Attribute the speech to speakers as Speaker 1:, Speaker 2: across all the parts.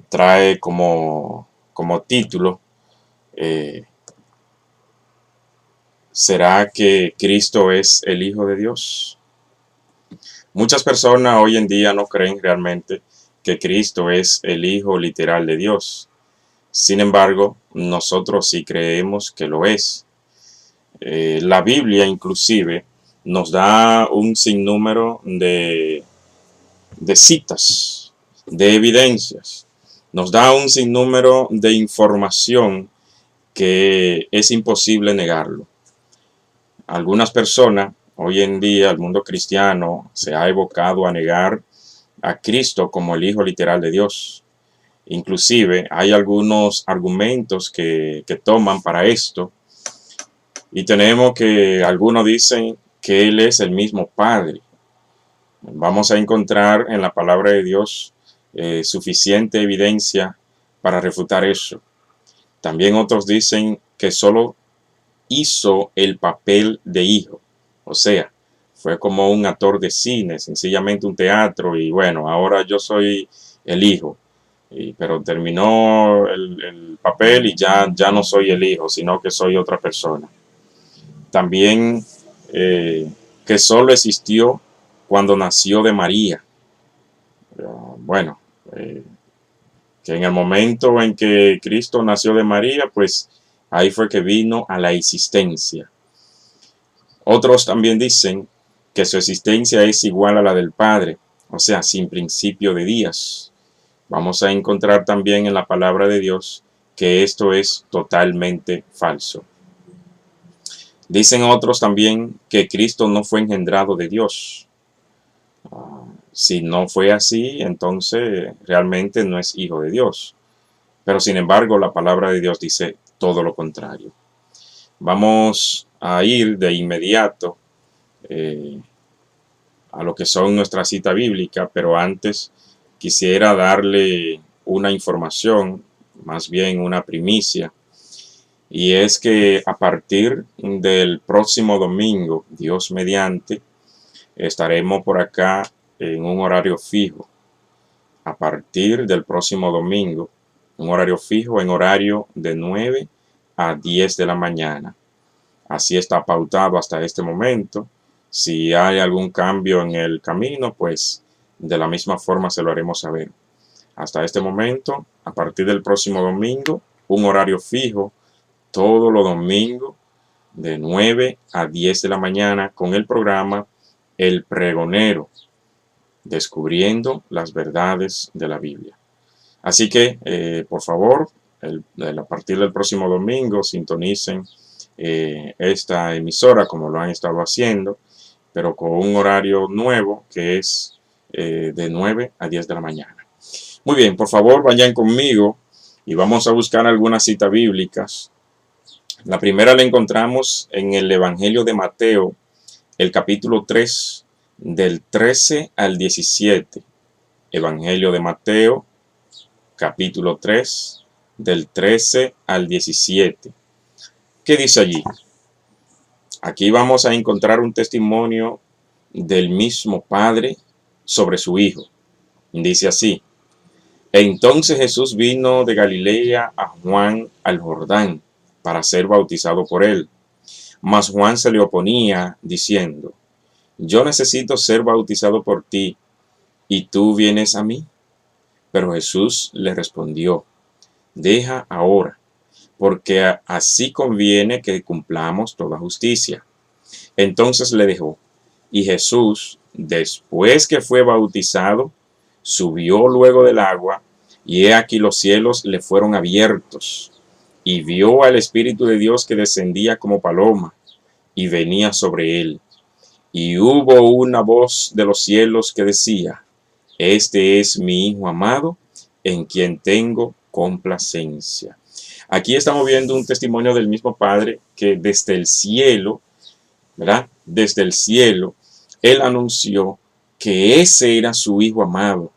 Speaker 1: trae como título, eh, ¿será que Cristo es el Hijo de Dios? Muchas personas hoy en día no creen realmente que Cristo es el Hijo literal de Dios. Sin embargo, nosotros sí creemos que lo es. La Biblia inclusive nos da un sinnúmero de citas, de evidencias, nos da un sinnúmero de información que es imposible negarlo. Algunas personas, hoy en día, el mundo cristiano se ha evocado a negar a Cristo como el Hijo literal de Dios. Inclusive hay algunos argumentos que toman para esto, y tenemos que algunos dicen que Él es el mismo Padre. Vamos a encontrar en la palabra de Dios suficiente evidencia para refutar eso. También otros dicen que solo hizo el papel de hijo, o sea, fue como un actor de cine, sencillamente un teatro, y bueno, ahora yo soy el hijo, pero terminó el papel y ya no soy el hijo, sino que soy otra persona. También que solo existió cuando nació de María. Bueno, eh, que en el momento en que Cristo nació de María, pues ahí fue que vino a la existencia. Otros también dicen que su existencia es igual a la del Padre, o sea, sin principio de días. Vamos a encontrar también en la palabra de Dios que esto es totalmente falso. Dicen otros también que Cristo no fue engendrado de Dios. Si no fue así, entonces realmente no es hijo de Dios. Pero sin embargo, la palabra de Dios dice todo lo contrario. Vamos a ir de inmediato eh, a lo que son nuestra cita bíblica, pero antes quisiera darle una información, más bien una primicia, y es que a partir del próximo domingo, Dios mediante, estaremos por acá en un horario fijo. A partir del próximo domingo, un horario fijo en horario de 9 a 10 de la mañana. Así está pautado hasta este momento. Si hay algún cambio en el camino, pues de la misma forma se lo haremos saber. Hasta este momento, a partir del próximo domingo, un horario fijo, todos los domingos, de 9 a 10 de la mañana, con el programa El Pregonero, descubriendo las verdades de la Biblia. Así que, por favor, a partir del próximo domingo, sintonicen esta emisora como lo han estado haciendo, pero con un horario nuevo que es de 9 a 10 de la mañana. Muy bien, por favor, vayan conmigo y vamos a buscar algunas citas bíblicas. La primera la encontramos en el Evangelio de Mateo, el capítulo 3, del 13 al 17. Evangelio de Mateo, capítulo 3, del 13 al 17. ¿Qué dice allí? Aquí vamos a encontrar un testimonio del mismo Padre sobre su Hijo. Dice así: entonces Jesús vino de Galilea a Juan al Jordán para ser bautizado por él. Mas Juan se le oponía, diciendo: yo necesito ser bautizado por ti, ¿y tú vienes a mí? Pero Jesús le respondió: deja ahora, porque así conviene que cumplamos toda justicia. Entonces le dejó, y Jesús, después que fue bautizado, subió luego del agua, y he aquí los cielos le fueron abiertos, y vio al Espíritu de Dios que descendía como paloma, y venía sobre él. Y hubo una voz de los cielos que decía: este es mi Hijo amado, en quien tengo complacencia. Aquí estamos viendo un testimonio del mismo Padre que desde el cielo, ¿verdad? Desde el cielo, Él anunció que ese era su Hijo amado,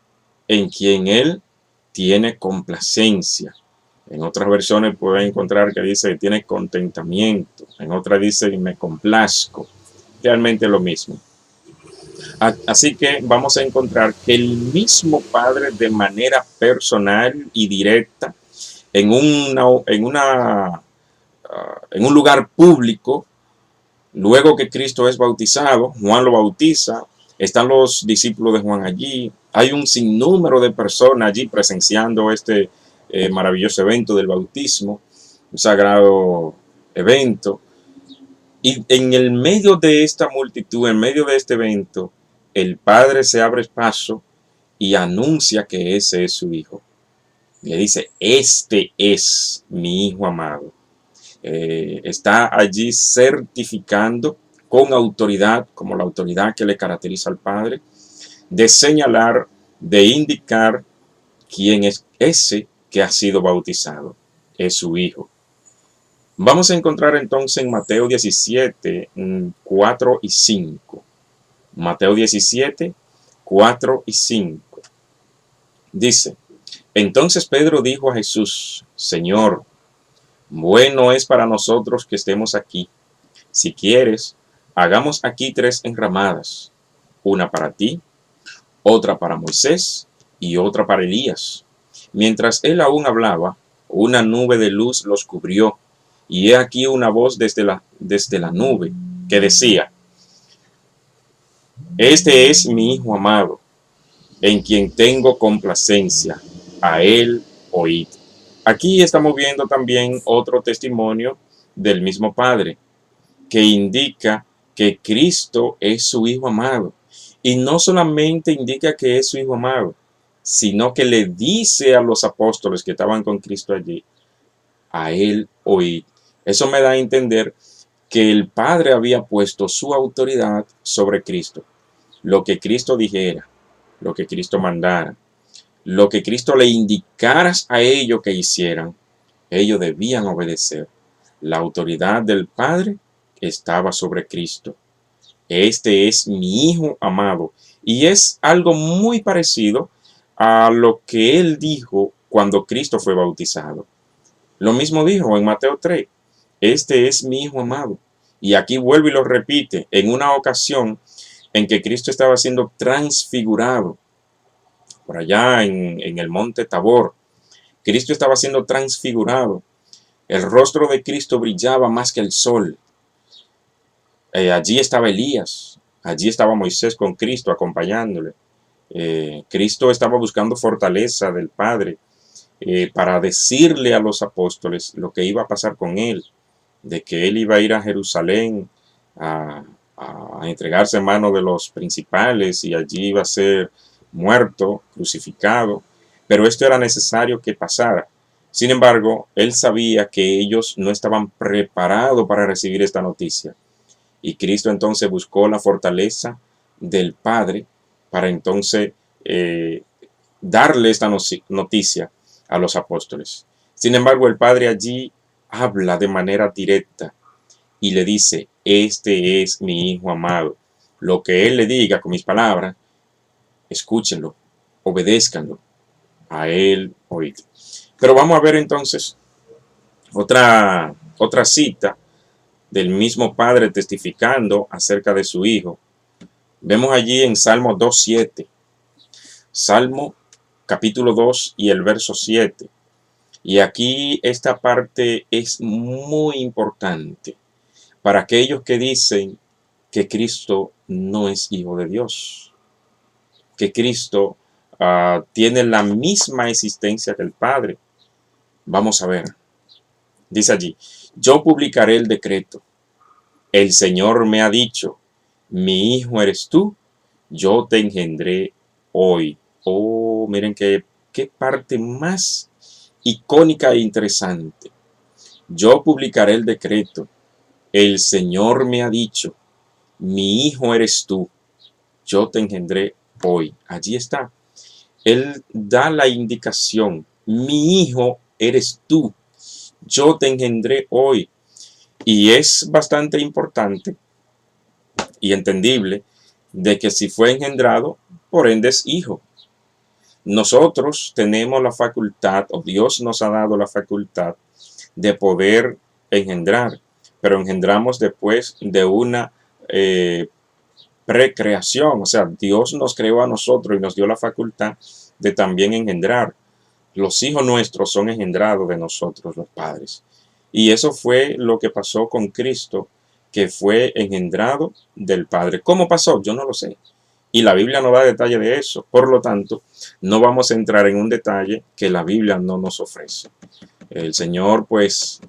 Speaker 1: en quien Él tiene complacencia. En otras versiones pueden encontrar que dice que tiene contentamiento. En otras dice me complazco. Realmente lo mismo. Así que vamos a encontrar que el mismo Padre de manera personal y directa en un lugar público, luego que Cristo es bautizado, Juan lo bautiza, están los discípulos de Juan allí, hay un sinnúmero de personas allí presenciando este maravilloso evento del bautismo, un sagrado evento. Y en el medio de esta multitud, en medio de este evento, el Padre se abre paso y anuncia que ese es su Hijo. Le dice, este es mi Hijo amado. Está allí certificando con autoridad, como la autoridad que le caracteriza al Padre, de señalar, de indicar quién es ese que ha sido bautizado. Es su Hijo. Vamos a encontrar entonces en Mateo 17, 4 y 5. Mateo 17, 4 y 5. Dice, entonces Pedro dijo a Jesús, Señor, bueno es para nosotros que estemos aquí. Si quieres, hagamos aquí 3 enramadas, una para ti, otra para Moisés y otra para Elías. Mientras él aún hablaba, una nube de luz los cubrió, y he aquí una voz desde la nube que decía, este es mi Hijo amado, en quien tengo complacencia, a él oíd. Aquí estamos viendo también otro testimonio del mismo Padre, que indica que Cristo es su Hijo amado. Y no solamente indica que es su Hijo amado, sino que le dice a los apóstoles que estaban con Cristo allí, a él oíd. Eso me da a entender que el Padre había puesto su autoridad sobre Cristo. Lo que Cristo dijera, lo que Cristo mandara, lo que Cristo le indicara a ellos que hicieran, ellos debían obedecer. La autoridad del Padre estaba sobre Cristo. Este es mi Hijo amado. Y es algo muy parecido a lo que él dijo cuando Cristo fue bautizado. Lo mismo dijo en Mateo 3. Este es mi Hijo amado. Y aquí vuelve y lo repite en una ocasión en que Cristo estaba siendo transfigurado por allá en el monte Tabor. Cristo estaba siendo transfigurado. El rostro de Cristo brillaba más que el sol. Allí estaba Elías, allí estaba Moisés con Cristo acompañándole. Cristo estaba buscando fortaleza del Padre para decirle a los apóstoles lo que iba a pasar con él, de que él iba a ir a Jerusalén a, a entregarse en manos de los principales y allí iba a ser muerto, crucificado, pero esto era necesario que pasara. Sin embargo, él sabía que ellos no estaban preparados para recibir esta noticia. Y Cristo entonces buscó la fortaleza del Padre para entonces darle esta noticia a los apóstoles. Sin embargo, el Padre allí habla de manera directa y le dice, este es mi Hijo amado. Lo que Él le diga con mis palabras, escúchenlo, obedézcanlo, a Él oíd. Pero vamos a ver entonces otra cita del mismo Padre testificando acerca de su Hijo. Vemos allí en Salmo 2.7. Salmo capítulo 2 y el verso 7. Y aquí esta parte es muy importante para aquellos que dicen que Cristo no es Hijo de Dios, que Cristo tiene la misma existencia que el Padre. Vamos a ver. Dice allí, yo publicaré el decreto. El Señor me ha dicho, mi hijo eres tú, yo te engendré hoy. Oh, miren qué parte más icónica e interesante. Yo publicaré el decreto. El Señor me ha dicho, mi hijo eres tú, yo te engendré hoy. Allí está. Él da la indicación, mi hijo eres tú, yo te engendré hoy. Y es bastante importante y entendible de que si fue engendrado, por ende es hijo. Nosotros tenemos la facultad, o Dios nos ha dado la facultad de poder engendrar, pero engendramos después de una precreación, o sea, Dios nos creó a nosotros y nos dio la facultad de también engendrar. Los hijos nuestros son engendrados de nosotros, los padres. Y eso fue lo que pasó con Cristo, que fue engendrado del Padre. ¿Cómo pasó? Yo no lo sé. Y la Biblia no da detalle de eso. Por lo tanto, no vamos a entrar en un detalle que la Biblia no nos ofrece. El Señor, pues,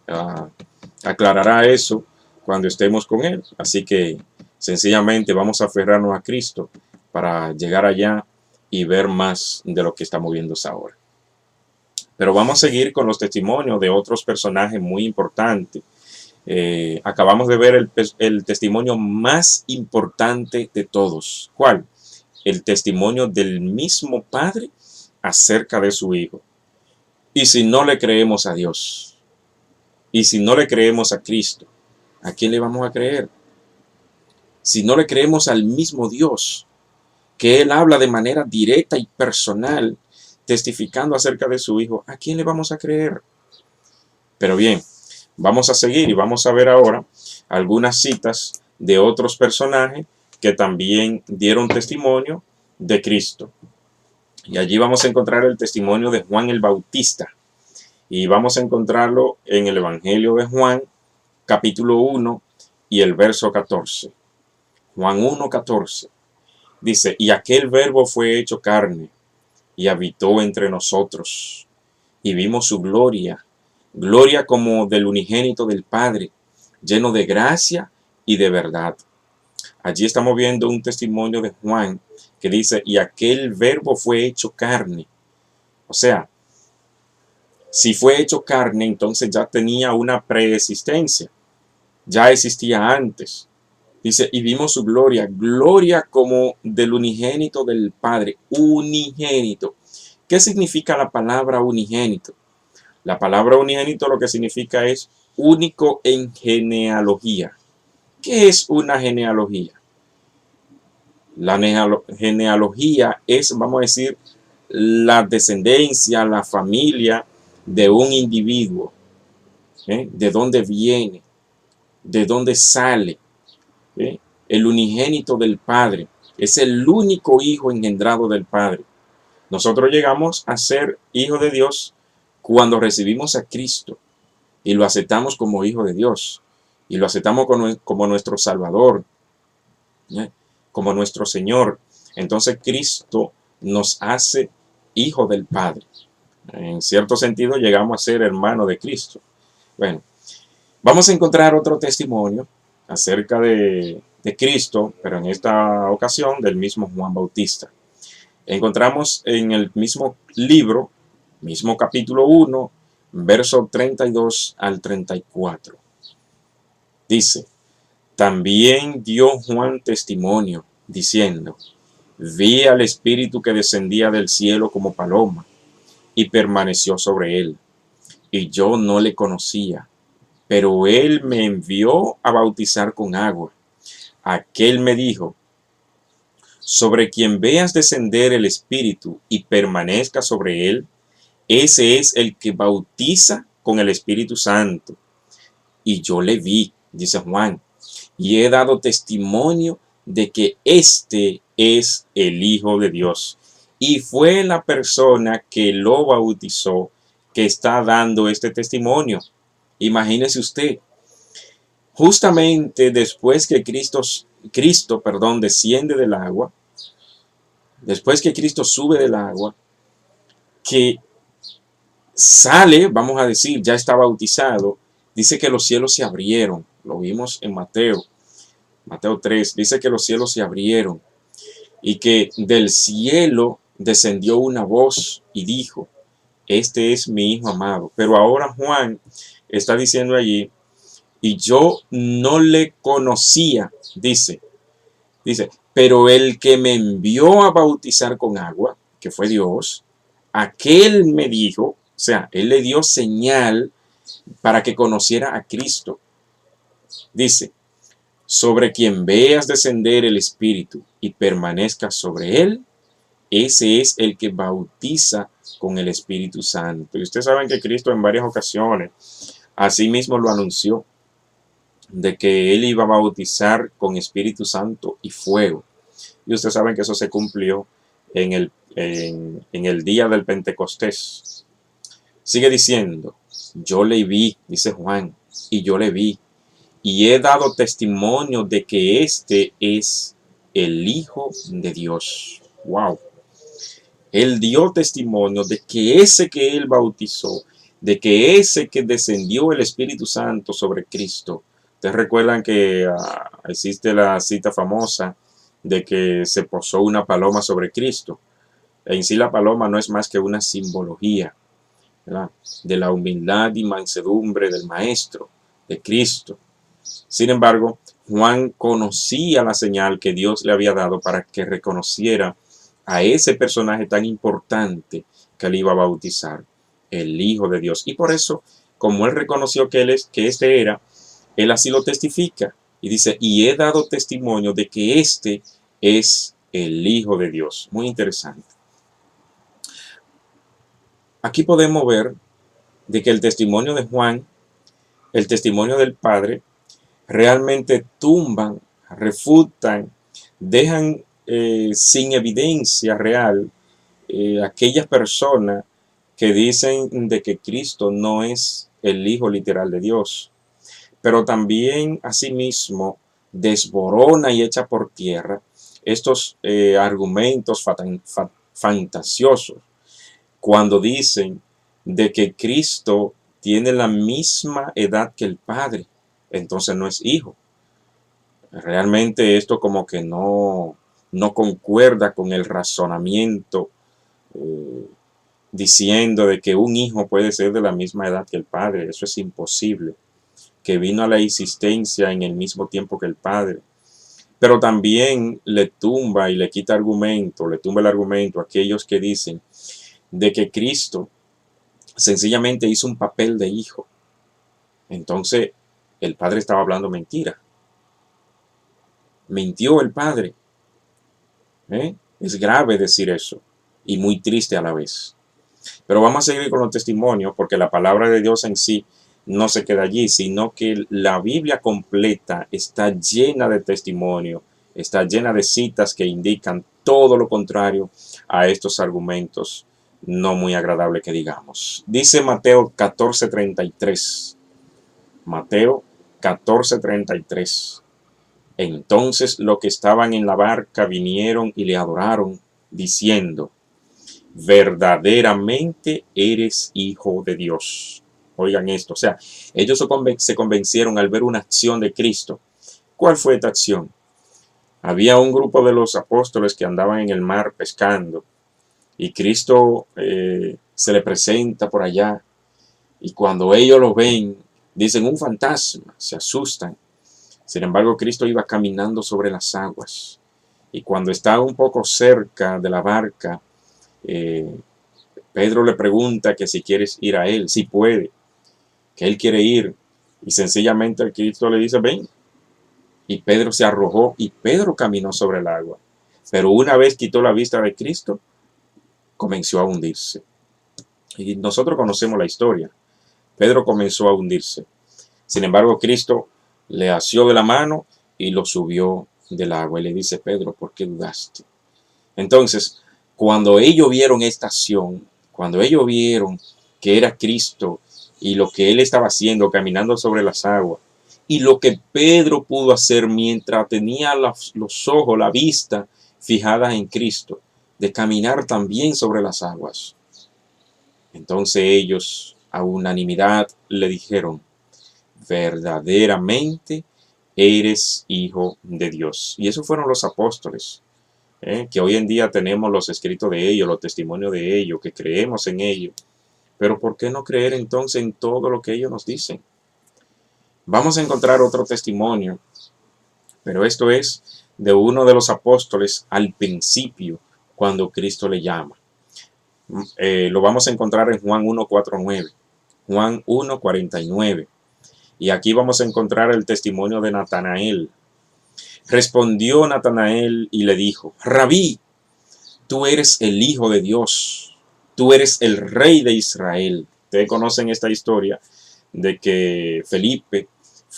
Speaker 1: aclarará eso cuando estemos con Él. Así que, sencillamente, vamos a aferrarnos a Cristo para llegar allá y ver más de lo que estamos viendo ahora. Pero vamos a seguir con los testimonios de otros personajes muy importantes. Acabamos de ver el testimonio más importante de todos. ¿Cuál? El testimonio del mismo Padre acerca de su Hijo. Y si no le creemos a Dios, y si no le creemos a Cristo, ¿a quién le vamos a creer? Si no le creemos al mismo Dios, que Él habla de manera directa y personal, testificando acerca de su Hijo, ¿a quién le vamos a creer? Pero bien, vamos a seguir y vamos a ver ahora algunas citas de otros personajes que también dieron testimonio de Cristo. Y allí vamos a encontrar el testimonio de Juan el Bautista. Y vamos a encontrarlo en el Evangelio de Juan, capítulo 1 y el verso 14. Juan 1, 14. Dice, y aquel verbo fue hecho carne y habitó entre nosotros. Y vimos su gloria, gloria como del unigénito del Padre, lleno de gracia y de verdad. Allí estamos viendo un testimonio de Juan que dice, y aquel verbo fue hecho carne. O sea, si fue hecho carne, entonces ya tenía una preexistencia, ya existía antes. Dice, y vimos su gloria, gloria como del unigénito del Padre, unigénito. ¿Qué significa la palabra unigénito? La palabra unigénito lo que significa es único en genealogía. ¿Qué es una genealogía? La genealogía es, vamos a decir, la descendencia, la familia de un individuo. De dónde viene, de dónde sale. El unigénito del Padre. Es el único hijo engendrado del Padre. Nosotros llegamos a ser hijos de Dios cuando recibimos a Cristo y lo aceptamos como hijo de Dios y lo aceptamos como nuestro Salvador, como nuestro Señor. Entonces Cristo nos hace hijo del Padre. En cierto sentido llegamos a ser hermanos de Cristo. Bueno, vamos a encontrar otro testimonio acerca de Cristo, pero en esta ocasión del mismo Juan Bautista. Encontramos en el mismo libro, mismo capítulo 1, verso 32 al 34. Dice, también dio Juan testimonio, diciendo, vi al Espíritu que descendía del cielo como paloma, y permaneció sobre él. Y yo no le conocía, pero él me envió a bautizar con agua. Aquel me dijo, sobre quien veas descender el Espíritu y permanezca sobre él, ese es el que bautiza con el Espíritu Santo. Y yo le vi, dice Juan, y he dado testimonio de que este es el Hijo de Dios. Y fue la persona que lo bautizó que está dando este testimonio. Imagínese usted, justamente después que Cristo desciende del agua, después que Cristo sube del agua, que sale, vamos a decir, ya está bautizado, dice que los cielos se abrieron. Lo vimos en Mateo 3, dice que los cielos se abrieron y que del cielo descendió una voz y dijo, este es mi Hijo amado. Pero ahora Juan está diciendo allí, y yo no le conocía, dice, pero el que me envió a bautizar con agua, que fue Dios, aquel me dijo, o sea, él le dio señal para que conociera a Cristo. Dice, sobre quien veas descender el Espíritu y permanezca sobre él, ese es el que bautiza con el Espíritu Santo. Y ustedes saben que Cristo en varias ocasiones así mismo lo anunció. de que él iba a bautizar con Espíritu Santo y fuego. Y ustedes saben que eso se cumplió en el día del Pentecostés. Sigue diciendo, yo le vi, dice Juan, y yo le vi, y he dado testimonio de que este es el Hijo de Dios. Wow. Él dio testimonio de que ese que él bautizó, de que ese que descendió el Espíritu Santo sobre Cristo. Ustedes recuerdan que existe la cita famosa de que se posó una paloma sobre Cristo. En sí la paloma no es más que una simbología, ¿verdad?, de la humildad y mansedumbre del Maestro, de Cristo. Sin embargo, Juan conocía la señal que Dios le había dado para que reconociera a ese personaje tan importante que él iba a bautizar, el Hijo de Dios. Y por eso, como él reconoció que este era, él así lo testifica. Y dice, y he dado testimonio de que este es el Hijo de Dios. Muy interesante. Aquí podemos ver de que el testimonio de Juan, el testimonio del Padre, realmente tumban, refutan, dejan sin evidencia real aquellas personas que dicen de que Cristo no es el Hijo literal de Dios, pero también asimismo desborona y echa por tierra estos argumentos fantasiosos cuando dicen de que Cristo tiene la misma edad que el Padre, entonces no es hijo. Realmente esto como que no concuerda con el razonamiento eh, diciendo de que un hijo puede ser de la misma edad que el padre. Eso es imposible. Que vino a la existencia en el mismo tiempo que el padre. Pero también le tumba y le quita argumento, le tumba el argumento a aquellos que dicen de que Cristo sencillamente hizo un papel de hijo. Entonces el padre estaba hablando mentira. Mintió el padre. Es grave decir eso y muy triste a la vez. Pero vamos a seguir con los testimonios porque la palabra de Dios en sí no se queda allí, sino que la Biblia completa está llena de testimonios, está llena de citas que indican todo lo contrario a estos argumentos no muy agradables que digamos. Dice Mateo 14:33. Mateo 14:33. Entonces los que estaban en la barca vinieron y le adoraron, diciendo, verdaderamente eres hijo de Dios. Oigan esto, o sea, ellos se convencieron al ver una acción de Cristo. ¿Cuál fue esta acción? Había un grupo de los apóstoles que andaban en el mar pescando y Cristo se le presenta por allá y cuando ellos lo ven, dicen un fantasma, se asustan. Sin embargo, Cristo iba caminando sobre las aguas y cuando está un poco cerca de la barca, Pedro le pregunta que si quieres ir a él, si puede, que él quiere ir. Y sencillamente el Cristo le dice, ven. Y Pedro se arrojó y Pedro caminó sobre el agua. Pero una vez quitó la vista de Cristo, comenzó a hundirse. Y nosotros conocemos la historia. Pedro comenzó a hundirse. Sin embargo, Cristo le asió de la mano y lo subió del agua. Y le dice, Pedro, ¿por qué dudaste? Entonces, cuando ellos vieron esta acción, cuando ellos vieron que era Cristo y lo que él estaba haciendo, caminando sobre las aguas, y lo que Pedro pudo hacer mientras tenía los ojos, la vista fijada en Cristo, de caminar también sobre las aguas. Entonces ellos a unanimidad le dijeron, verdaderamente eres hijo de Dios. Y esos fueron los apóstoles. Que hoy en día tenemos los escritos de ellos, los testimonios de ellos, que creemos en ellos. Pero ¿por qué no creer entonces en todo lo que ellos nos dicen? Vamos a encontrar otro testimonio, pero esto es de uno de los apóstoles al principio, cuando Cristo le llama. Lo vamos a encontrar en Juan 1:49. Juan 1:49. Y aquí vamos a encontrar el testimonio de Natanael. Respondió Natanael y le dijo, Rabí, tú eres el Hijo de Dios, tú eres el Rey de Israel. Ustedes conocen esta historia de que Felipe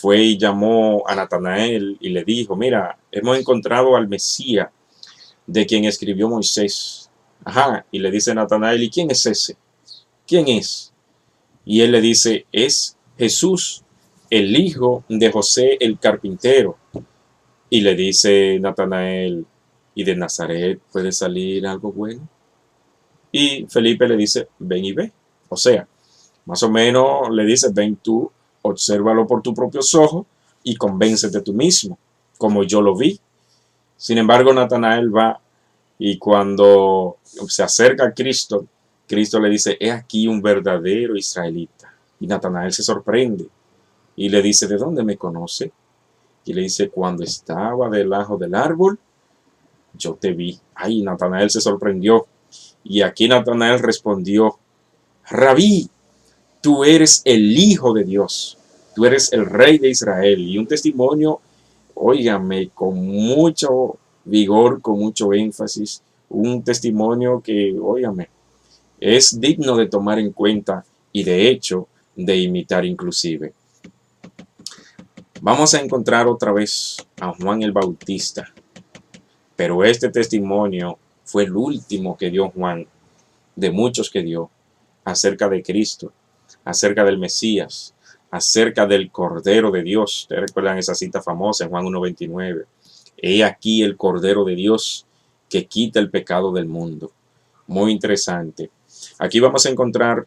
Speaker 1: fue y llamó a Natanael y le dijo, mira, hemos encontrado al Mesías de quien escribió Moisés. Ajá, y le dice Natanael, ¿y quién es ese? ¿Quién es? Y él le dice, es Jesús, el hijo de José el carpintero. Y le dice Natanael, ¿y de Nazaret puede salir algo bueno? Y Felipe le dice, ven y ve. O sea, más o menos le dice, ven tú, obsérvalo por tus propios ojos y convéncete tú mismo, como yo lo vi. Sin embargo, Natanael va y cuando se acerca a Cristo, Cristo le dice, he aquí un verdadero israelita. Y Natanael se sorprende y le dice, ¿de dónde me conoce? Y le dice, cuando estaba debajo del árbol, yo te vi. Ay, Natanael se sorprendió. Y aquí Natanael respondió, Rabí, tú eres el Hijo de Dios, tú eres el Rey de Israel. Y un testimonio, óigame, con mucho vigor, con mucho énfasis, un testimonio que, óigame, es digno de tomar en cuenta y de hecho de imitar inclusive. Vamos a encontrar otra vez a Juan el Bautista, pero este testimonio fue el último que dio Juan, de muchos que dio, acerca de Cristo, acerca del Mesías, acerca del Cordero de Dios. ¿Ustedes recuerdan esa cita famosa en Juan 1:29? He aquí el Cordero de Dios que quita el pecado del mundo. Muy interesante. Aquí vamos a encontrar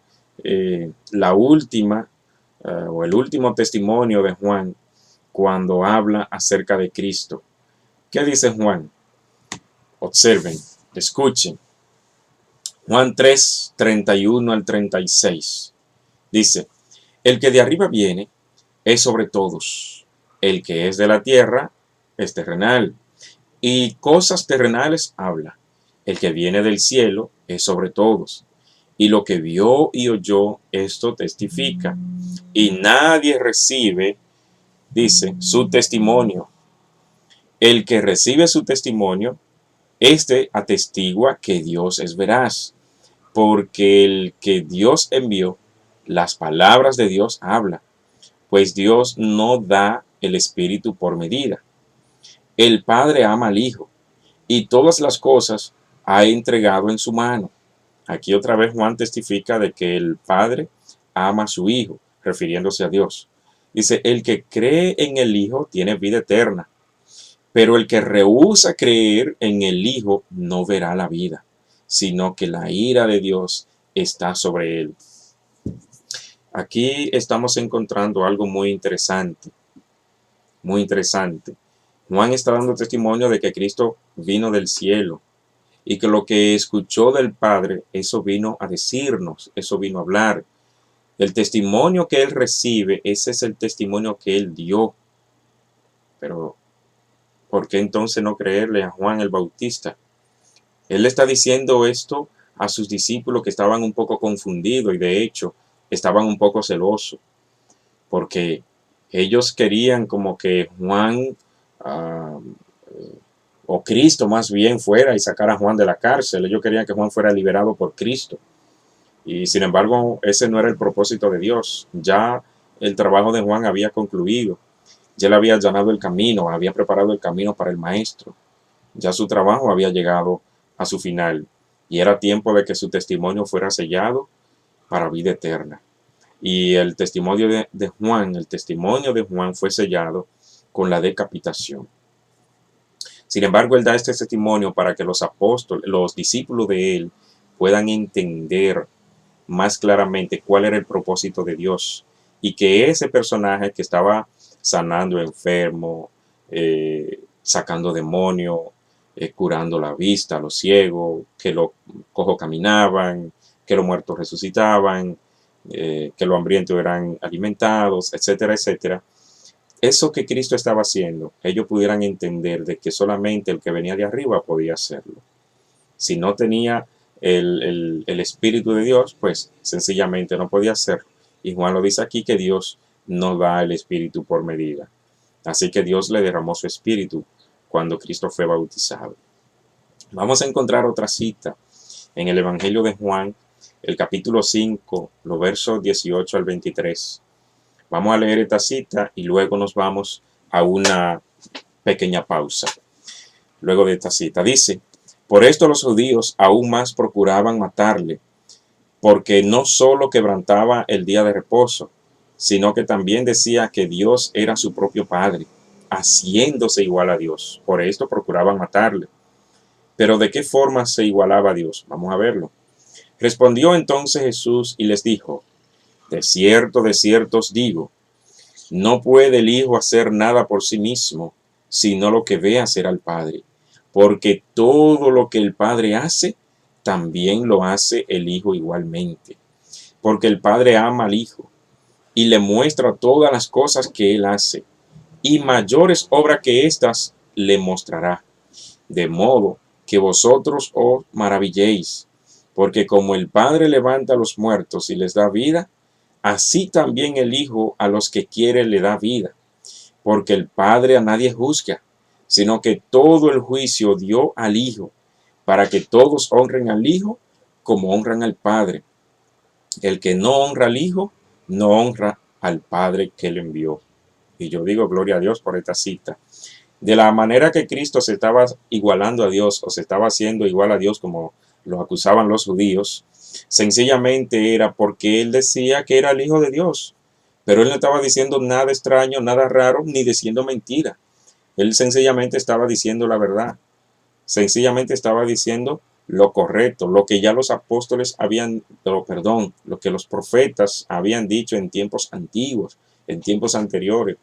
Speaker 1: la última o el último testimonio de Juan cuando habla acerca de Cristo. ¿Qué dice Juan? Observen, escuchen. Juan 3, 31 al 36. Dice, el que de arriba viene es sobre todos. El que es de la tierra es terrenal, y cosas terrenales habla. El que viene del cielo es sobre todos. Y lo que vio y oyó, esto testifica. Y nadie recibe, dice, su testimonio. El que recibe su testimonio, este atestigua que Dios es veraz, porque el que Dios envió, las palabras de Dios habla, pues Dios no da el Espíritu por medida. El Padre ama al Hijo, y todas las cosas ha entregado en su mano. Aquí otra vez Juan testifica de que el Padre ama a su Hijo, refiriéndose a Dios. Dice, el que cree en el Hijo tiene vida eterna, pero el que rehúsa creer en el Hijo no verá la vida, sino que la ira de Dios está sobre él. Aquí estamos encontrando algo muy interesante, muy interesante. Juan está dando testimonio de que Cristo vino del cielo y que lo que escuchó del Padre, eso vino a decirnos, eso vino a hablar. El testimonio que él recibe, ese es el testimonio que él dio. Pero, ¿por qué entonces no creerle a Juan el Bautista? Él está diciendo esto a sus discípulos que estaban un poco confundidos y de hecho estaban un poco celosos, porque ellos querían como que Juan uh, o Cristo más bien fuera y sacara a Juan de la cárcel. Ellos querían que Juan fuera liberado por Cristo. Y sin embargo, ese no era el propósito de Dios. Ya el trabajo de Juan había concluido. Ya él había allanado el camino, había preparado el camino para el Maestro. Ya su trabajo había llegado a su final. Y era tiempo de que su testimonio fuera sellado para vida eterna. Y el testimonio el testimonio de Juan fue sellado con la decapitación. Sin embargo, él da este testimonio para que los apóstoles, los discípulos de él, puedan entender más claramente cuál era el propósito de Dios y que ese personaje que estaba sanando enfermos, sacando demonios, curando la vista a los ciegos, que los cojos caminaban, que los muertos resucitaban, que los hambrientos eran alimentados, etcétera, etcétera. Eso que Cristo estaba haciendo, ellos pudieran entender de que solamente el que venía de arriba podía hacerlo. Si no tenía el Espíritu de Dios, pues sencillamente no podía hacerlo. Y Juan lo dice aquí que Dios no da el Espíritu por medida. Así que Dios le derramó su Espíritu cuando Cristo fue bautizado. Vamos a encontrar otra cita en el Evangelio de Juan, el capítulo 5, los versos 18 al 23. Vamos a leer esta cita y luego nos vamos a una pequeña pausa. Luego de esta cita dice: por esto los judíos aún más procuraban matarle, porque no solo quebrantaba el día de reposo, sino que también decía que Dios era su propio Padre, haciéndose igual a Dios. Por esto procuraban matarle. Pero ¿de qué forma se igualaba a Dios? Vamos a verlo. Respondió entonces Jesús y les dijo: de cierto os digo, no puede el Hijo hacer nada por sí mismo, sino lo que ve hacer al Padre. Porque todo lo que el Padre hace, también lo hace el Hijo igualmente. Porque el Padre ama al Hijo y le muestra todas las cosas que Él hace, y mayores obras que éstas le mostrará, de modo que vosotros os maravilléis, porque como el Padre levanta a los muertos y les da vida, así también el Hijo a los que quiere le da vida. Porque el Padre a nadie juzga, sino que todo el juicio dio al Hijo, para que todos honren al Hijo como honran al Padre. El que no honra al Hijo, no honra al Padre que le envió. Y yo digo gloria a Dios por esta cita. De la manera que Cristo se estaba igualando a Dios, o se estaba haciendo igual a Dios como lo acusaban los judíos, sencillamente era porque Él decía que era el Hijo de Dios. Pero Él no estaba diciendo nada extraño, nada raro, ni diciendo mentira. Él sencillamente estaba diciendo la verdad. Sencillamente estaba diciendo lo correcto, lo que ya los apóstoles habían, lo que los profetas habían dicho en tiempos antiguos, en tiempos anteriores.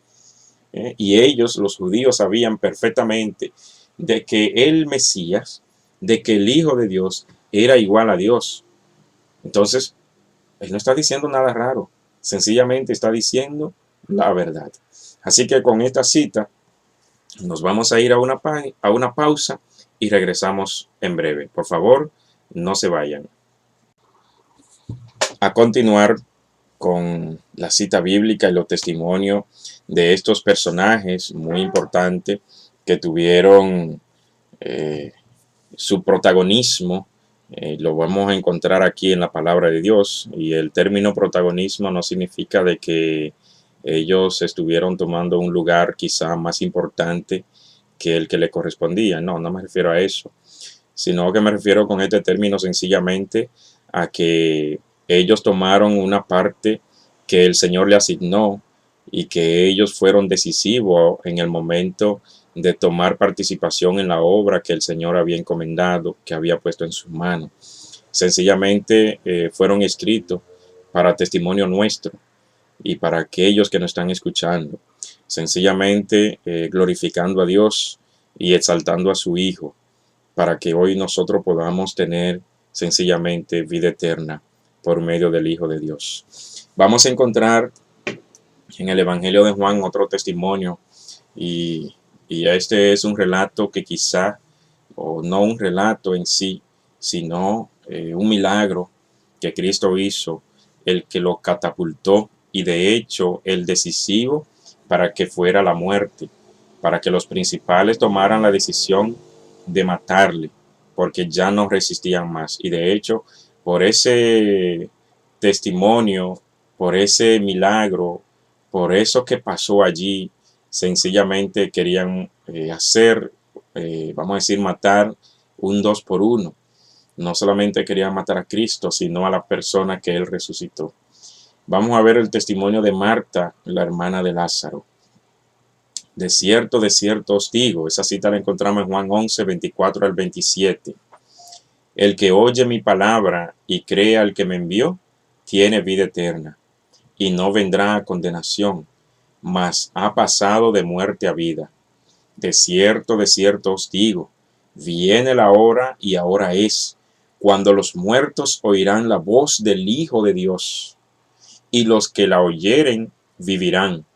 Speaker 1: Y ellos, los judíos, sabían perfectamente de que el Mesías, de que el Hijo de Dios era igual a Dios. Entonces, Él no está diciendo nada raro, sencillamente está diciendo la verdad. Así que con esta cita nos vamos a ir a una pausa y regresamos en breve. Por favor, no se vayan. A continuar con la cita bíblica y los testimonios de estos personajes muy importantes que tuvieron su protagonismo. Lo vamos a encontrar aquí en la palabra de Dios, y el término protagonismo no significa de que ellos estuvieron tomando un lugar quizá más importante que el que le correspondía. No, no me refiero a eso, sino que me refiero con este término sencillamente a que ellos tomaron una parte que el Señor le asignó, y que ellos fueron decisivos en el momento de tomar participación en la obra que el Señor había encomendado, que había puesto en sus manos. Sencillamente fueron escritos para testimonio nuestro y para aquellos que nos están escuchando. Sencillamente glorificando a Dios y exaltando a su Hijo, para que hoy nosotros podamos tener sencillamente vida eterna por medio del Hijo de Dios. Vamos a encontrar en el Evangelio de Juan otro testimonio, y este es un relato que quizá, o no un relato en sí, sino un milagro que Cristo hizo, el que lo catapultó, y de hecho el decisivo para que fuera la muerte, para que los principales tomaran la decisión de matarle, porque ya no resistían más. Y de hecho, por ese testimonio, por ese milagro, por eso que pasó allí, sencillamente querían hacer, vamos a decir, matar un 2 por 1. No solamente querían matar a Cristo, sino a la persona que Él resucitó. Vamos a ver el testimonio de Marta, la hermana de Lázaro. De cierto os digo, esa cita la encontramos en Juan 11, 24 al 27. El que oye mi palabra y cree al que me envió, tiene vida eterna, y no vendrá a condenación, mas ha pasado de muerte a vida. De cierto os digo, viene la hora, y ahora es, cuando los muertos oirán la voz del Hijo de Dios, y los que la oyeren vivirán.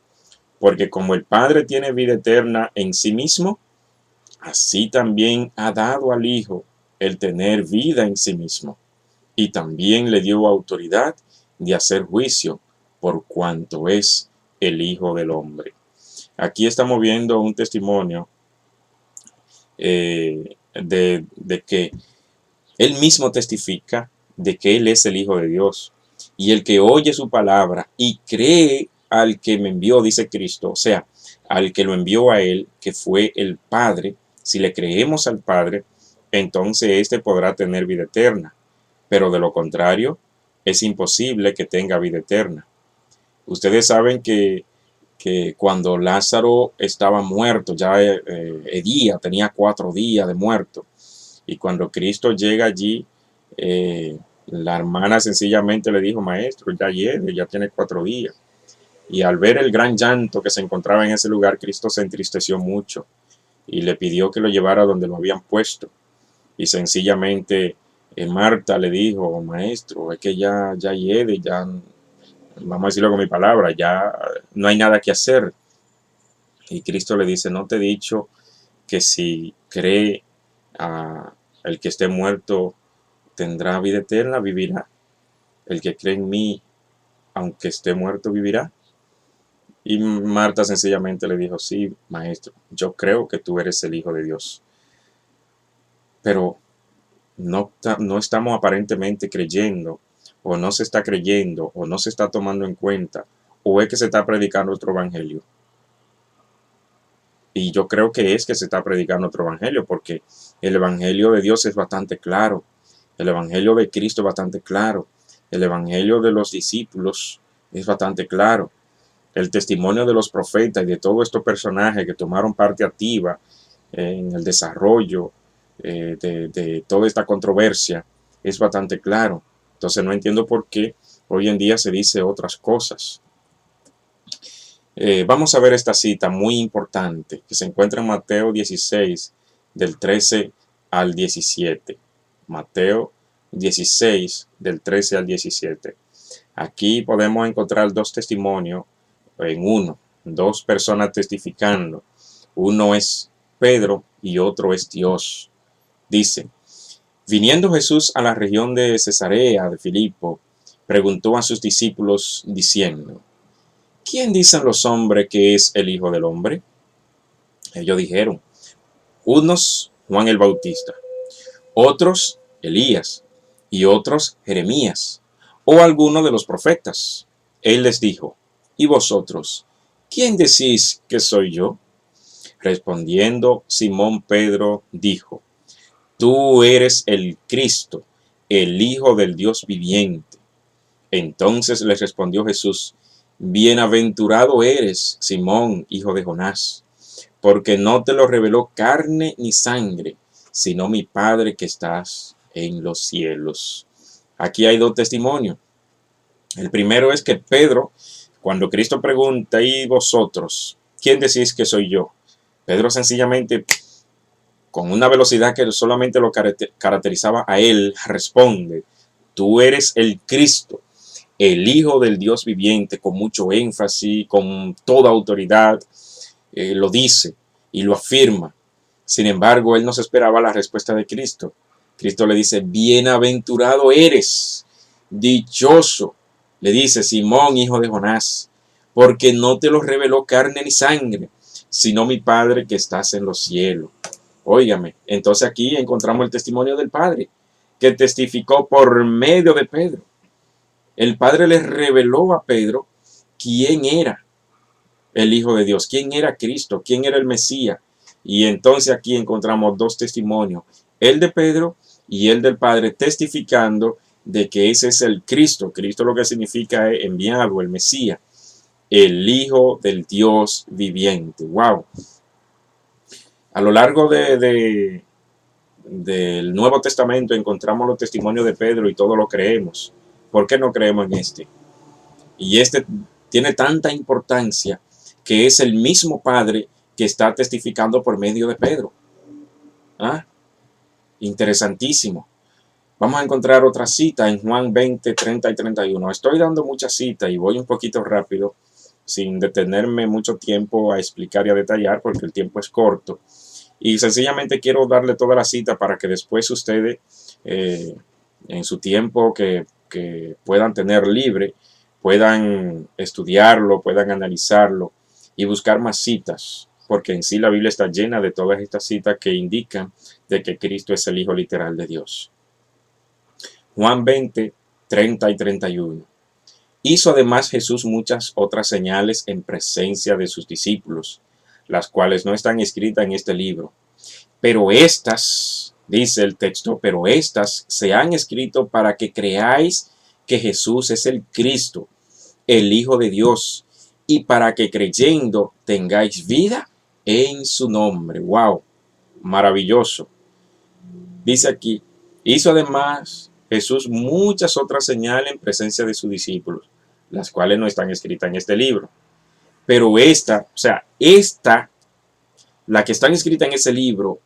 Speaker 1: Porque como el Padre tiene vida eterna en sí mismo, así también ha dado al Hijo el tener vida en sí mismo. Y también le dio autoridad de hacer juicio, por cuanto es el Hijo del Hombre. Aquí estamos viendo un testimonio de que Él mismo testifica de que Él es el Hijo de Dios. Y el que oye su palabra y cree al que me envió, dice Cristo, o sea, al que lo envió a él, que fue el Padre. Si le creemos al Padre, entonces éste podrá tener vida eterna, pero de lo contrario, es imposible que tenga vida eterna. Ustedes saben que cuando Lázaro estaba muerto, ya tenía 4 días de muerto, y cuando Cristo llega allí, la hermana sencillamente le dijo, maestro, ya tiene 4 días. Y al ver el gran llanto que se encontraba en ese lugar, Cristo se entristeció mucho y le pidió que lo llevara donde lo habían puesto. Y sencillamente Marta le dijo, maestro, es que ya hiede, ya, vamos a decirlo con mi palabra, ya no hay nada que hacer. Y Cristo le dice, no te he dicho que si cree a el que esté muerto tendrá vida eterna, vivirá. El que cree en mí, aunque esté muerto, vivirá. Y Marta sencillamente le dijo, sí, maestro, yo creo que tú eres el Hijo de Dios. Pero no estamos aparentemente creyendo, o no se está creyendo, o no se está tomando en cuenta, o es que se está predicando otro evangelio. Y yo creo que es que se está predicando otro evangelio, porque el evangelio de Dios es bastante claro, el evangelio de Cristo es bastante claro, el evangelio de los discípulos es bastante claro, el testimonio de los profetas y de todos estos personajes que tomaron parte activa en el desarrollo de toda esta controversia es bastante claro. Entonces no entiendo por qué hoy en día se dice otras cosas. Vamos a ver esta cita muy importante que se encuentra en Mateo 16, del 13 al 17. Mateo 16, del 13 al 17. Aquí podemos encontrar 2 testimonios en uno, 2 personas testificando. Uno es Pedro y otro es Dios. Dice, viniendo Jesús a la región de Cesarea de Filipo, preguntó a sus discípulos diciendo, ¿quién dicen los hombres que es el Hijo del Hombre? Ellos dijeron, unos Juan el Bautista, otros Elías y otros Jeremías o alguno de los profetas. Él les dijo, ¿y vosotros? ¿Quién decís que soy yo? Respondiendo Simón Pedro dijo, tú eres el Cristo, el Hijo del Dios viviente. Entonces les respondió Jesús, bienaventurado eres, Simón, hijo de Jonás, porque no te lo reveló carne ni sangre, sino mi Padre que estás en los cielos. Aquí hay 2 testimonios. El primero es que Pedro, cuando Cristo pregunta, ¿y vosotros? ¿Quién decís que soy yo? Pedro sencillamente, con una velocidad que solamente lo caracterizaba a él, responde, tú eres el Cristo, el Hijo del Dios viviente, con mucho énfasis, con toda autoridad, lo dice y lo afirma. Sin embargo, él no se esperaba la respuesta de Cristo. Cristo le dice, bienaventurado eres, dichoso, le dice Simón, hijo de Jonás, porque no te lo reveló carne ni sangre, sino mi Padre que estás en los cielos. Óigame, entonces aquí encontramos el testimonio del Padre, que testificó por medio de Pedro. El Padre le reveló a Pedro quién era el Hijo de Dios, quién era Cristo, quién era el Mesías. Y entonces aquí encontramos 2 testimonios, el de Pedro y el del Padre, testificando de que ese es el Cristo. Cristo lo que significa es enviado, el Mesías, el Hijo del Dios viviente. ¡Wow! A lo largo del Nuevo Testamento encontramos los testimonios de Pedro y todos lo creemos. ¿Por qué no creemos en este? Y este tiene tanta importancia que es el mismo Padre que está testificando por medio de Pedro. ¿Ah? Interesantísimo. Vamos a encontrar otra cita en Juan 20, 30 y 31. Estoy dando muchas citas y voy un poquito rápido, sin detenerme mucho tiempo a explicar y a detallar, porque el tiempo es corto. Y sencillamente quiero darle toda la cita para que después ustedes, en su tiempo que puedan tener libre, puedan estudiarlo, puedan analizarlo y buscar más citas, porque en sí la Biblia está llena de todas estas citas que indican de que Cristo es el Hijo literal de Dios. Juan 20, 30 y 31. Hizo además Jesús muchas otras señales en presencia de sus discípulos, las cuales no están escritas en este libro. Pero estas, dice el texto, pero estas se han escrito para que creáis que Jesús es el Cristo, el Hijo de Dios, y para que creyendo tengáis vida en su nombre. ¡Wow! Maravilloso. Dice aquí, hizo además Jesús muchas otras señales en presencia de sus discípulos, las cuales no están escritas en este libro. Pero esta, la que están escritas en ese libro,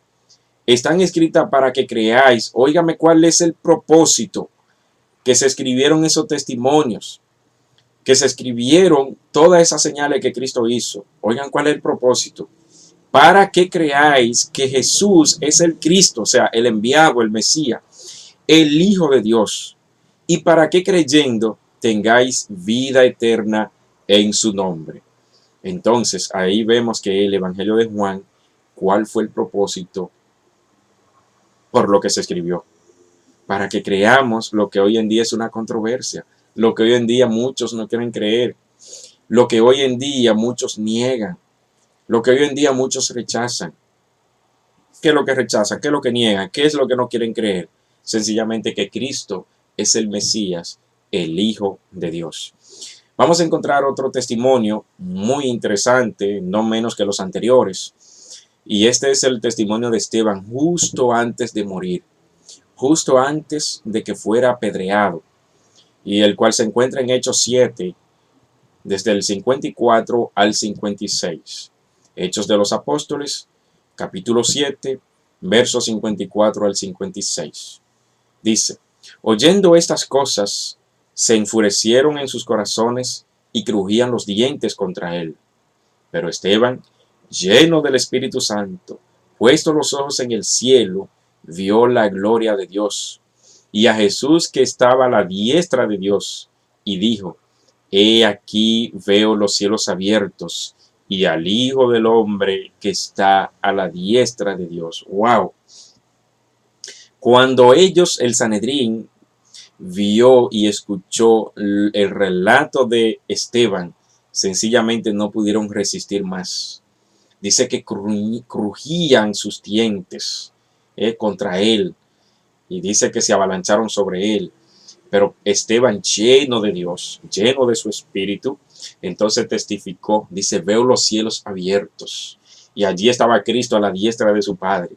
Speaker 1: están escritas para que creáis. Óigame cuál es el propósito que se escribieron esos testimonios, que se escribieron todas esas señales que Cristo hizo. Oigan cuál es el propósito. Para que creáis que Jesús es el Cristo, o sea, el enviado, el Mesías, el Hijo de Dios. Y para que creyendo tengáis vida eterna en su nombre. Entonces, ahí vemos que el Evangelio de Juan, ¿cuál fue el propósito por lo que se escribió? Para que creamos lo que hoy en día es una controversia, lo que hoy en día muchos no quieren creer, lo que hoy en día muchos niegan, lo que hoy en día muchos rechazan. ¿Qué es lo que rechazan? ¿Qué es lo que niegan? ¿Qué es lo que no quieren creer? Sencillamente que Cristo es el Mesías, el Hijo de Dios. Vamos a encontrar otro testimonio muy interesante, no menos que los anteriores. Y este es el testimonio de Esteban justo antes de morir, justo antes de que fuera apedreado, y el cual se encuentra en Hechos 7, desde el 54 al 56. Hechos de los Apóstoles, capítulo 7, versos 54 al 56. Dice, oyendo estas cosas, se enfurecieron en sus corazones y crujían los dientes contra él. Pero Esteban, lleno del Espíritu Santo, puesto los ojos en el cielo, vio la gloria de Dios y a Jesús que estaba a la diestra de Dios, y dijo, he aquí veo los cielos abiertos y al Hijo del Hombre que está a la diestra de Dios. ¡Wow! Cuando ellos, el Sanedrín, vio y escuchó el relato de Esteban, sencillamente no pudieron resistir más. Dice que crujían sus dientes contra él, y dice que se abalanzaron sobre él. Pero Esteban, lleno de Dios, lleno de su espíritu, entonces testificó, dice, veo los cielos abiertos, y allí estaba Cristo a la diestra de su Padre.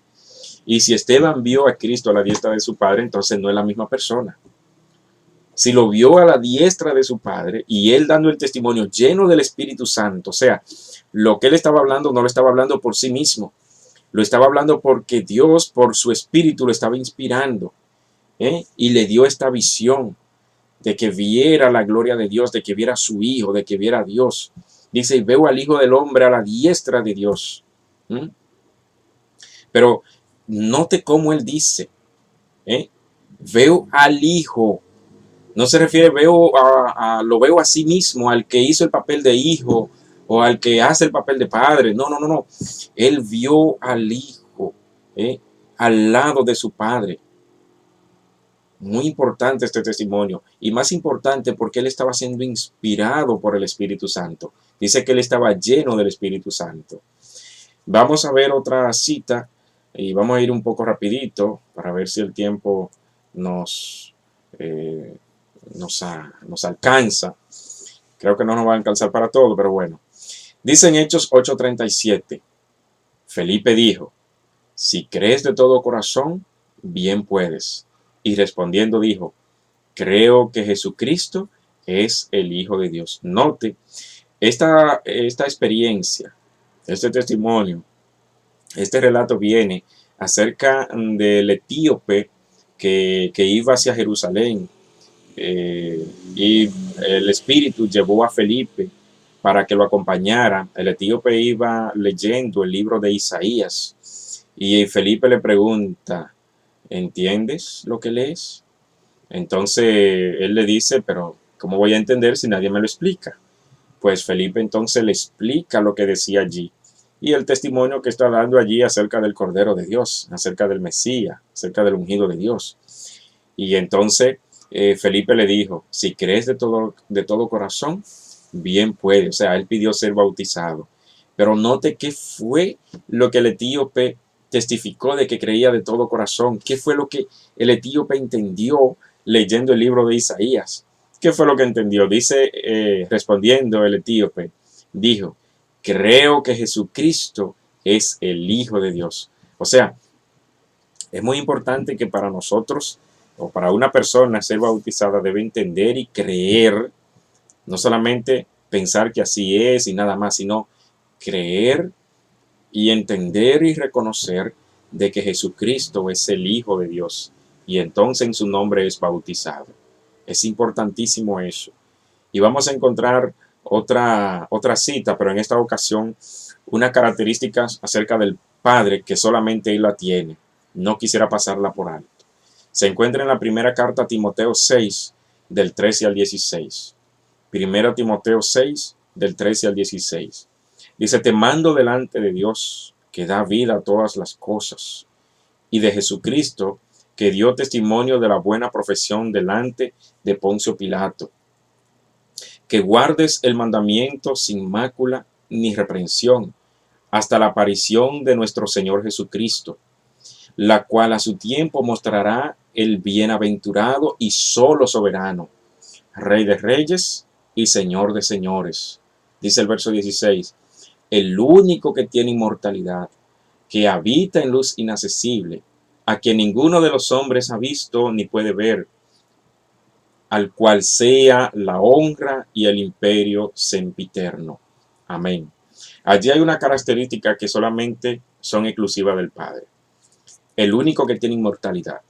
Speaker 1: Y si Esteban vio a Cristo a la diestra de su Padre, entonces no es la misma persona. Si lo vio a la diestra de su Padre y él dando el testimonio lleno del Espíritu Santo, o sea, lo que él estaba hablando no lo estaba hablando por sí mismo, lo estaba hablando porque Dios por su Espíritu lo estaba inspirando, y le dio esta visión de que viera la gloria de Dios, de que viera a su Hijo, de que viera a Dios. Dice, y veo al Hijo del Hombre a la diestra de Dios. Pero note cómo él dice, veo al Hijo. No se refiere, lo veo a sí mismo, al que hizo el papel de hijo o al que hace el papel de padre. No, no, no, no. Él vio al Hijo al lado de su Padre. Muy importante este testimonio, y más importante porque él estaba siendo inspirado por el Espíritu Santo. Dice que él estaba lleno del Espíritu Santo. Vamos a ver otra cita y vamos a ir un poco rapidito para ver si el tiempo nos alcanza. Creo que no nos va a alcanzar para todo, pero bueno. Dice en Hechos 8:37, Felipe dijo, si crees de todo corazón, bien puedes. Y respondiendo dijo, creo que Jesucristo es el Hijo de Dios. Note, esta experiencia, este testimonio, este relato viene acerca del etíope que iba hacia Jerusalén, y el Espíritu llevó a Felipe para que lo acompañara. El etíope iba leyendo el libro de Isaías y Felipe le pregunta, ¿entiendes lo que lees? Entonces él le dice, pero ¿cómo voy a entender si nadie me lo explica? Pues Felipe entonces le explica lo que decía allí y el testimonio que está dando allí acerca del Cordero de Dios, acerca del Mesías, acerca del ungido de Dios. Y entonces Felipe le dijo, si crees de todo corazón, bien puede. O sea, él pidió ser bautizado. Pero note qué fue lo que el etíope testificó de que creía de todo corazón. ¿Qué fue lo que el etíope entendió leyendo el libro de Isaías? ¿Qué fue lo que entendió? Dice, respondiendo el etíope, dijo, creo que Jesucristo es el Hijo de Dios. O sea, es muy importante que para nosotros o para una persona ser bautizada debe entender y creer, no solamente pensar que así es y nada más, sino creer y entender y reconocer de que Jesucristo es el Hijo de Dios y entonces en su nombre es bautizado. Es importantísimo eso. Y vamos a encontrar otra cita, pero en esta ocasión una característica acerca del Padre que solamente Él la tiene. No quisiera pasarla por alto. Se encuentra en la primera carta a Timoteo 6, del 13 al 16. Primera Timoteo 6, del 13 al 16. Dice, te mando delante de Dios, que da vida a todas las cosas, y de Jesucristo, que dio testimonio de la buena profesión delante de Poncio Pilato, que guardes el mandamiento sin mácula ni reprensión, hasta la aparición de nuestro Señor Jesucristo, la cual a su tiempo mostrará el bienaventurado y solo soberano, Rey de reyes y Señor de señores. Dice el verso 16, el único que tiene inmortalidad, que habita en luz inaccesible, a quien ninguno de los hombres ha visto ni puede ver, al cual sea la honra y el imperio sempiterno. Amén. Allí hay una característica que solamente son exclusivas del Padre. El único que tiene inmortalidad.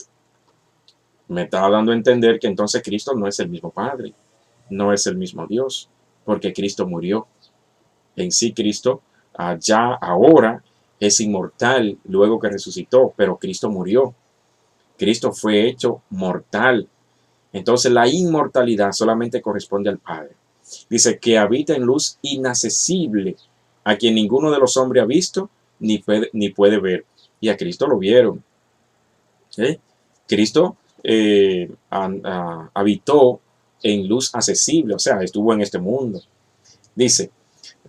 Speaker 1: Me estaba dando a entender que entonces Cristo no es el mismo Padre, no es el mismo Dios, porque Cristo murió. En sí Cristo ya ahora es inmortal luego que resucitó, pero Cristo murió. Cristo fue hecho mortal. Entonces la inmortalidad solamente corresponde al Padre. Dice que habita en luz inaccesible, a quien ninguno de los hombres ha visto ni puede ver. Y a Cristo lo vieron. ¿Sí? Cristo habitó en luz accesible, o sea, estuvo en este mundo. Dice,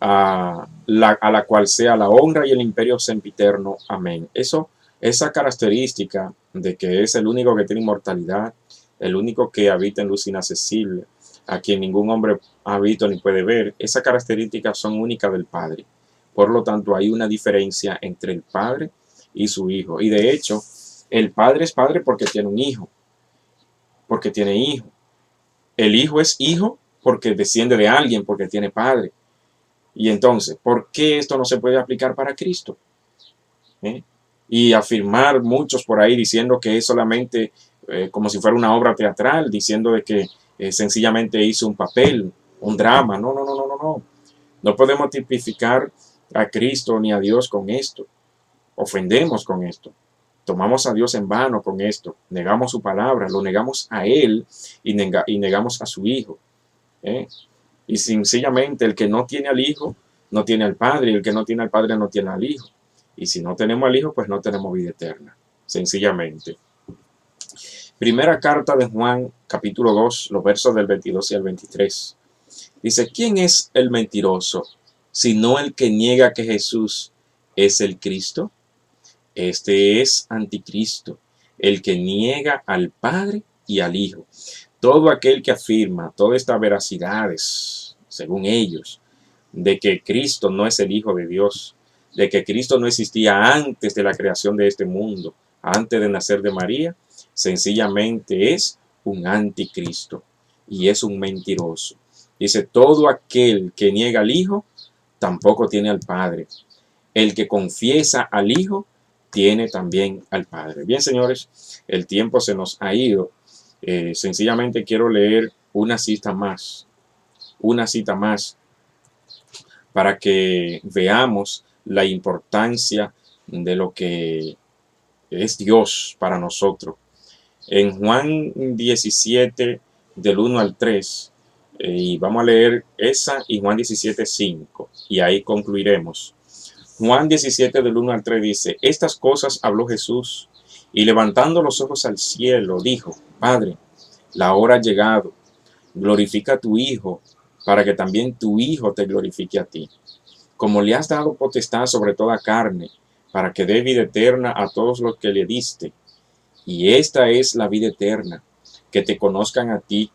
Speaker 1: a la cual sea la honra y el imperio sempiterno. Amén. Esa característica de que es el único que tiene inmortalidad, el único que habita en luz inaccesible, a quien ningún hombre ha visto ni puede ver, esas características son únicas del Padre. Por lo tanto, hay una diferencia entre el Padre y su Hijo. Y de hecho, el Padre es Padre porque tiene un Hijo, porque tiene Hijo. El Hijo es Hijo porque desciende de alguien, porque tiene Padre. Y entonces, ¿por qué esto no se puede aplicar para Cristo? Y afirmar muchos por ahí diciendo que es solamente como si fuera una obra teatral, diciendo de que sencillamente hizo un papel, un drama. No, no, no, no, no, no. No podemos tipificar a Cristo ni a Dios con esto. Ofendemos con esto. Tomamos a Dios en vano con esto. Negamos su palabra, lo negamos a Él y negamos a su Hijo. ¿eh? Y sencillamente el que no tiene al Hijo, no tiene al Padre, y el que no tiene al Padre no tiene al Hijo. Y si no tenemos al Hijo, pues no tenemos vida eterna, sencillamente. Primera carta de Juan, capítulo 2, los versos del 22 y al 23. Dice, ¿quién es el mentiroso, sino el que niega que Jesús es el Cristo? Este es anticristo, el que niega al Padre y al Hijo. Todo aquel que afirma todas estas veracidades, según ellos, de que Cristo no es el Hijo de Dios, de que Cristo no existía antes de la creación de este mundo, antes de nacer de María, sencillamente es un anticristo y es un mentiroso. Dice, todo aquel que niega al Hijo, tampoco tiene al Padre. El que confiesa al Hijo, tiene también al Padre. Bien, señores, el tiempo se nos ha ido. Sencillamente quiero leer una cita más para que veamos la importancia de lo que es Dios para nosotros. En Juan 17, del 1 al 3, y vamos a leer esa y Juan 17, 5, y ahí concluiremos. Juan 17, del 1 al 3 dice, estas cosas habló Jesús, y levantando los ojos al cielo, dijo, Padre, La hora ha llegado. Glorifica a tu Hijo, para que también tu Hijo te glorifique a ti. Como le has dado potestad sobre toda carne, para que dé vida eterna a todos los que le diste. Y esta es la vida eterna, que te conozcan a ti,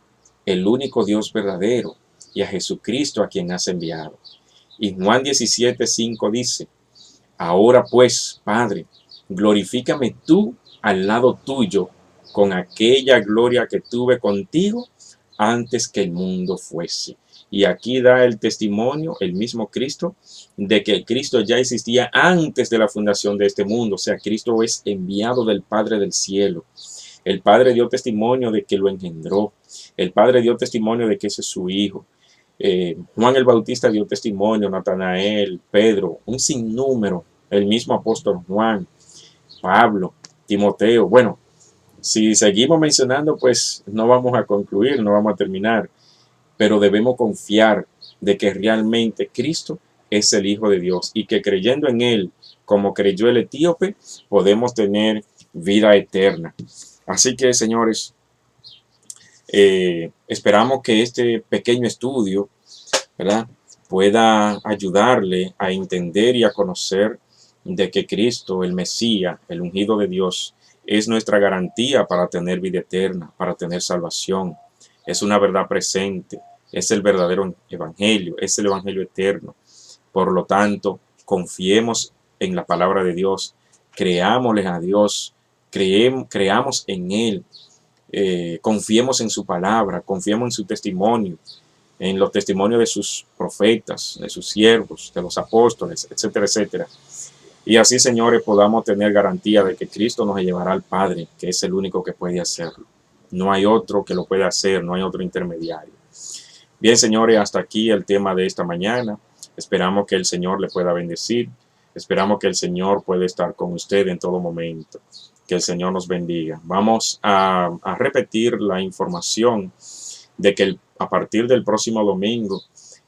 Speaker 1: el único Dios verdadero, y a Jesucristo a quien has enviado. Y Juan 17:5 dice: Ahora pues, Padre, glorifícame tú al lado tuyo con aquella gloria que tuve contigo antes que el mundo fuese. Y aquí da el testimonio el mismo Cristo de que Cristo ya existía antes de la fundación de este mundo. O sea, Cristo es enviado del Padre del cielo. El Padre dio testimonio de que lo engendró. El Padre dio testimonio de que ese es su Hijo. Juan el Bautista dio testimonio, Natanael, Pedro, un sinnúmero, el mismo apóstol Juan, Pablo, Timoteo. Bueno, si seguimos mencionando, pues no vamos a concluir, no vamos a terminar, pero debemos confiar de que realmente Cristo es el Hijo de Dios y que creyendo en Él, como creyó el etíope, podemos tener vida eterna. Así que, señores, esperamos que este pequeño estudio, ¿verdad?, pueda ayudarle a entender y a conocer de que Cristo, el Mesías, el ungido de Dios, es nuestra garantía para tener vida eterna, para tener salvación. Es una verdad presente, es el verdadero evangelio, es el evangelio eterno. Por lo tanto, confiemos en la palabra de Dios, creámosle a Dios, creamos en Él, confiemos en su palabra, confiemos en su testimonio, en los testimonios de sus profetas, de sus siervos, de los apóstoles, etcétera, etcétera. Y así, señores, podamos tener garantía de que Cristo nos llevará al Padre, que es el único que puede hacerlo. No hay otro que lo pueda hacer, no hay otro intermediario. Bien, señores, hasta aquí el tema de esta mañana. Esperamos que el Señor le pueda bendecir. Esperamos que el Señor pueda estar con usted en todo momento. Que el Señor nos bendiga. Vamos a repetir la información de que a partir del próximo domingo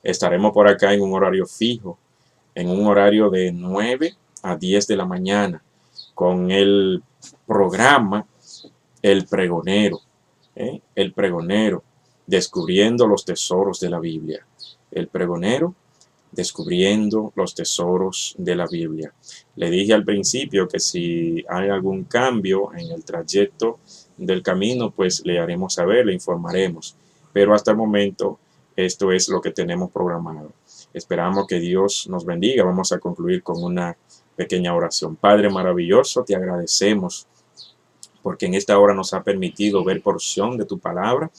Speaker 1: estaremos por acá en un horario fijo, en un horario de 9 a 10 de la mañana, con el programa El Pregonero, El Pregonero, descubriendo los tesoros de la Biblia. El Pregonero, descubriendo los tesoros de la Biblia. Le dije al principio que si hay algún cambio en el trayecto del camino, pues le haremos saber, le informaremos. Pero hasta el momento, esto es lo que tenemos programado. Esperamos que Dios nos bendiga. Vamos a concluir con una pequeña oración. Padre maravilloso, te agradecemos porque en esta hora nos ha permitido ver porción de tu palabra,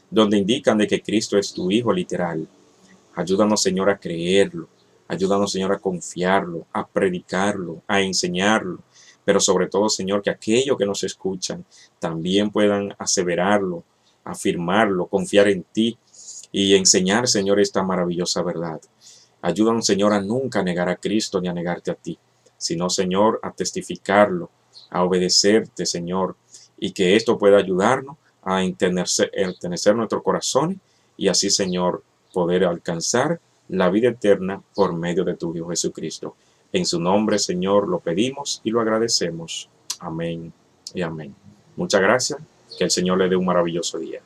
Speaker 1: donde indican de que Cristo es tu Hijo literal. Ayúdanos, Señor, a creerlo. Ayúdanos, Señor, a confiarlo, a predicarlo, a enseñarlo. Pero sobre todo, Señor, que aquellos que nos escuchan también puedan aseverarlo, afirmarlo, confiar en ti y enseñar, Señor, esta maravillosa verdad. Ayúdanos, Señor, a nunca negar a Cristo ni a negarte a ti, sino, Señor, a testificarlo, a obedecerte, Señor, y que esto pueda ayudarnos a entenecer nuestro corazón y así, Señor, poder alcanzar la vida eterna por medio de tu Hijo Jesucristo. En su nombre, Señor, lo pedimos y lo agradecemos. Amén y amén. Muchas gracias. Que el Señor le dé un maravilloso día.